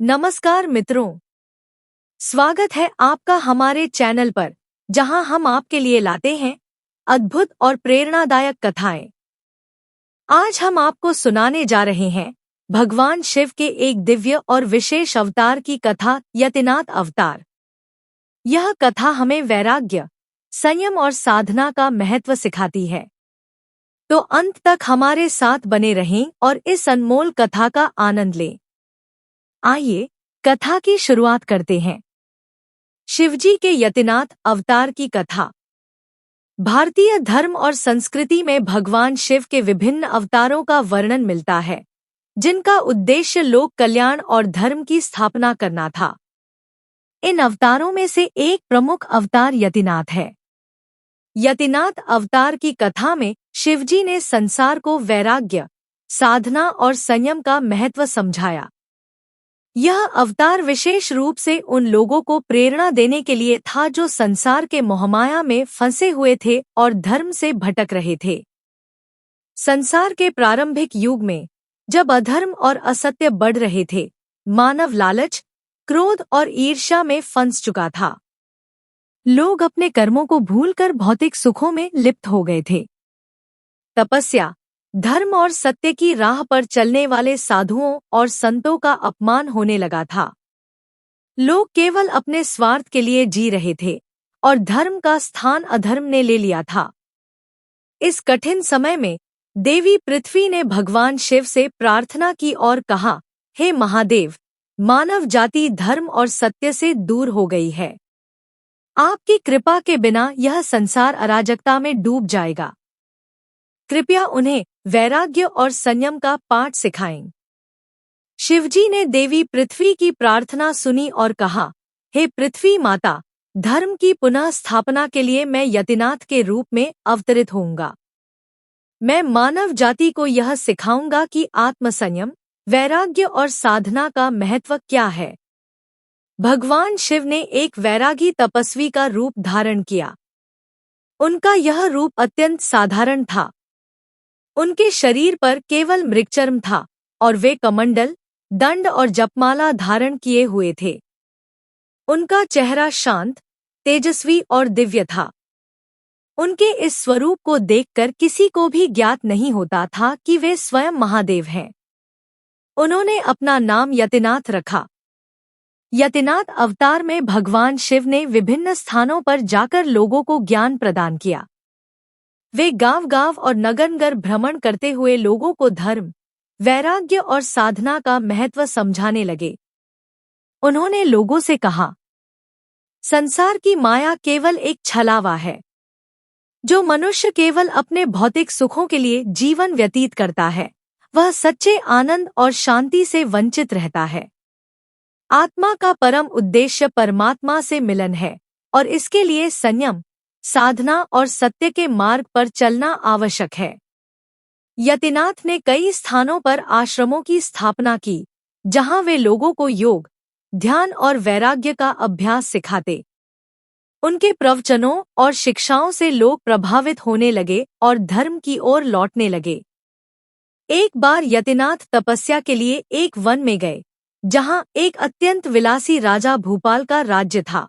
नमस्कार मित्रों, स्वागत है आपका हमारे चैनल पर, जहां हम आपके लिए लाते हैं अद्भुत और प्रेरणादायक कथाएं। आज हम आपको सुनाने जा रहे हैं भगवान शिव के एक दिव्य और विशेष अवतार की कथा, यतिनाथ अवतार। यह कथा हमें वैराग्य, संयम और साधना का महत्व सिखाती है। तो अंत तक हमारे साथ बने रहें और इस अनमोल कथा का आनंद लें। आइए कथा की शुरुआत करते हैं। शिवजी के यतिनाथ अवतार की कथा। भारतीय धर्म और संस्कृति में भगवान शिव के विभिन्न अवतारों का वर्णन मिलता है, जिनका उद्देश्य लोक कल्याण और धर्म की स्थापना करना था। इन अवतारों में से एक प्रमुख अवतार यतिनाथ है। यतिनाथ अवतार की कथा में शिवजी ने संसार को वैराग्य, साधना और संयम का महत्व समझाया। यह अवतार विशेष रूप से उन लोगों को प्रेरणा देने के लिए था जो संसार के मोहमाया में फंसे हुए थे और धर्म से भटक रहे थे। संसार के प्रारंभिक युग में, जब अधर्म और असत्य बढ़ रहे थे, मानव लालच, क्रोध और ईर्ष्या में फंस चुका था। लोग अपने कर्मों को भूलकर भौतिक सुखों में लिप्त हो गए थे। तपस्या, धर्म और सत्य की राह पर चलने वाले साधुओं और संतों का अपमान होने लगा था। लोग केवल अपने स्वार्थ के लिए जी रहे थे और धर्म का स्थान अधर्म ने ले लिया था। इस कठिन समय में देवी पृथ्वी ने भगवान शिव से प्रार्थना की और कहा, हे महादेव, मानव जाति धर्म और सत्य से दूर हो गई है। आपकी कृपा के बिना यह संसार अराजकता में डूब जाएगा। कृपया उन्हें वैराग्य और संयम का पाठ सिखाएं। शिवजी ने देवी पृथ्वी की प्रार्थना सुनी और कहा, हे पृथ्वी माता, धर्म की पुनः स्थापना के लिए मैं यतिनाथ के रूप में अवतरित होऊंगा। मैं मानव जाति को यह सिखाऊंगा कि आत्मसंयम, वैराग्य और साधना का महत्व क्या है। भगवान शिव ने एक वैरागी तपस्वी का रूप धारण किया। उनका यह रूप अत्यंत साधारण था। उनके शरीर पर केवल मृगचर्म था और वे कमंडल, दंड और जपमाला धारण किए हुए थे। उनका चेहरा शांत, तेजस्वी और दिव्य था। उनके इस स्वरूप को देखकर किसी को भी ज्ञात नहीं होता था कि वे स्वयं महादेव हैं। उन्होंने अपना नाम यतिनाथ रखा। यतिनाथ अवतार में भगवान शिव ने विभिन्न स्थानों पर जाकर लोगों को ज्ञान प्रदान किया। वे गांव-गांव और नगर-नगर भ्रमण करते हुए लोगों को धर्म, वैराग्य और साधना का महत्व समझाने लगे। उन्होंने लोगों से कहा, संसार की माया केवल एक छलावा है। जो मनुष्य केवल अपने भौतिक सुखों के लिए जीवन व्यतीत करता है, वह सच्चे आनंद और शांति से वंचित रहता है। आत्मा का परम उद्देश्य परमात्मा से मिलन है और इसके लिए संयम, साधना और सत्य के मार्ग पर चलना आवश्यक है। यतिनाथ ने कई स्थानों पर आश्रमों की स्थापना की, जहां वे लोगों को योग, ध्यान और वैराग्य का अभ्यास सिखाते। उनके प्रवचनों और शिक्षाओं से लोग प्रभावित होने लगे और धर्म की ओर लौटने लगे। एक बार यतिनाथ तपस्या के लिए एक वन में गए, जहां एक अत्यंत विलासी राजा भूपाल का राज्य था।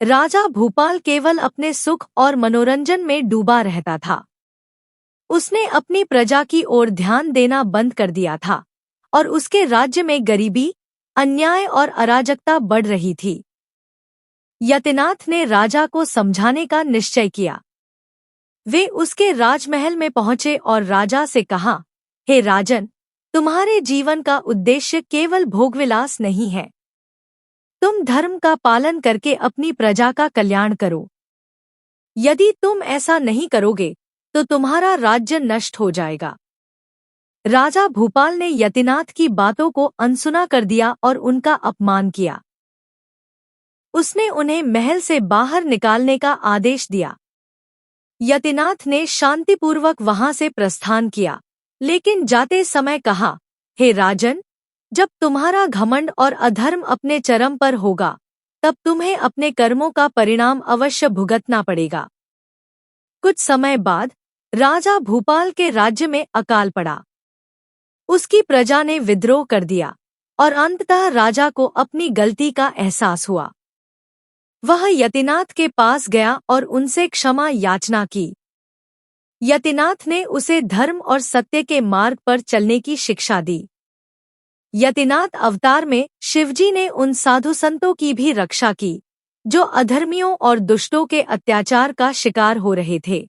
राजा भूपाल केवल अपने सुख और मनोरंजन में डूबा रहता था। उसने अपनी प्रजा की ओर ध्यान देना बंद कर दिया था और उसके राज्य में गरीबी, अन्याय और अराजकता बढ़ रही थी। यतिनाथ ने राजा को समझाने का निश्चय किया। वे उसके राजमहल में पहुंचे और राजा से कहा, हे राजन, तुम्हारे जीवन का उद्देश्य केवल भोगविलास नहीं है। तुम धर्म का पालन करके अपनी प्रजा का कल्याण करो। यदि तुम ऐसा नहीं करोगे तो तुम्हारा राज्य नष्ट हो जाएगा। राजा भूपाल ने यतिनाथ की बातों को अनसुना कर दिया और उनका अपमान किया। उसने उन्हें महल से बाहर निकालने का आदेश दिया। यतिनाथ ने शांतिपूर्वक वहां से प्रस्थान किया, लेकिन जाते समय कहा, हे राजन, जब तुम्हारा घमंड और अधर्म अपने चरम पर होगा, तब तुम्हें अपने कर्मों का परिणाम अवश्य भुगतना पड़ेगा। कुछ समय बाद राजा भूपाल के राज्य में अकाल पड़ा। उसकी प्रजा ने विद्रोह कर दिया और अंततः राजा को अपनी गलती का एहसास हुआ। वह यतिनाथ के पास गया और उनसे क्षमा याचना की। यतिनाथ ने उसे धर्म और सत्य के मार्ग पर चलने की शिक्षा दी। यतिनाथ अवतार में शिवजी ने उन साधु संतों की भी रक्षा की जो अधर्मियों और दुष्टों के अत्याचार का शिकार हो रहे थे।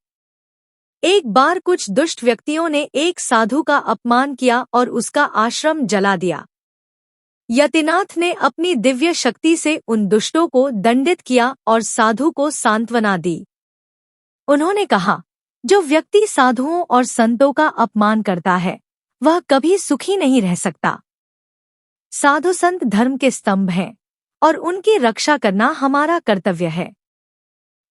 एक बार कुछ दुष्ट व्यक्तियों ने एक साधु का अपमान किया और उसका आश्रम जला दिया। यतिनाथ ने अपनी दिव्य शक्ति से उन दुष्टों को दंडित किया और साधु को सांत्वना दी। उन्होंने कहा, जो व्यक्ति साधुओं और संतों का अपमान करता है वह कभी सुखी नहीं रह सकता। साधु संत धर्म के स्तंभ हैं और उनकी रक्षा करना हमारा कर्तव्य है।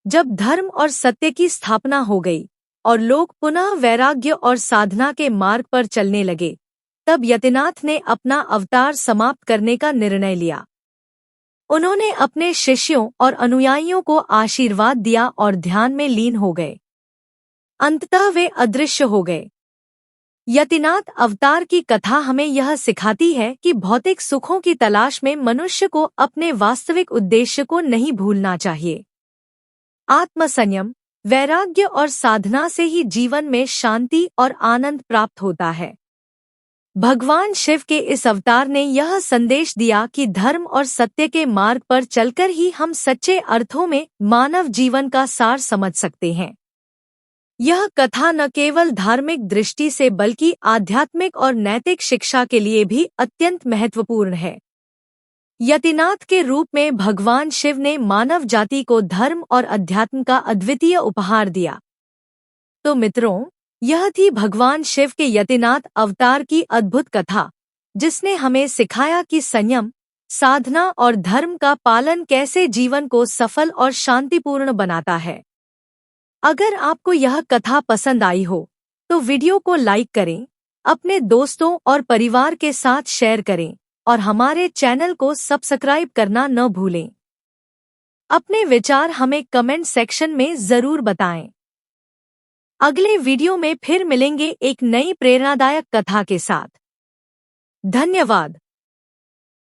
जब धर्म और सत्य की स्थापना हो गई और लोग पुनः वैराग्य और साधना के मार्ग पर चलने लगे, तब यतिनाथ ने अपना अवतार समाप्त करने का निर्णय लिया। उन्होंने अपने शिष्यों और अनुयायियों को आशीर्वाद दिया और ध्यान में लीन हो गए। अंततः वे अदृश्य हो गए। यतिनाथ अवतार की कथा हमें यह सिखाती है कि भौतिक सुखों की तलाश में मनुष्य को अपने वास्तविक उद्देश्य को नहीं भूलना चाहिए। आत्मसंयम, वैराग्य और साधना से ही जीवन में शांति और आनंद प्राप्त होता है। भगवान शिव के इस अवतार ने यह संदेश दिया कि धर्म और सत्य के मार्ग पर चलकर ही हम सच्चे अर्थों में मानव जीवन का सार समझ सकते हैं। यह कथा न केवल धार्मिक दृष्टि से बल्कि आध्यात्मिक और नैतिक शिक्षा के लिए भी अत्यंत महत्वपूर्ण है। यतिनाथ के रूप में भगवान शिव ने मानव जाति को धर्म और अध्यात्म का अद्वितीय उपहार दिया। तो मित्रों, यह थी भगवान शिव के यतिनाथ अवतार की अद्भुत कथा, जिसने हमें सिखाया कि संयम, साधना और धर्म का पालन कैसे जीवन को सफल और शांतिपूर्ण बनाता है। अगर आपको यह कथा पसंद आई हो तो वीडियो को लाइक करें, अपने दोस्तों और परिवार के साथ शेयर करें और हमारे चैनल को सब्सक्राइब करना न भूलें। अपने विचार हमें कमेंट सेक्शन में जरूर बताएं। अगले वीडियो में फिर मिलेंगे एक नई प्रेरणादायक कथा के साथ। धन्यवाद।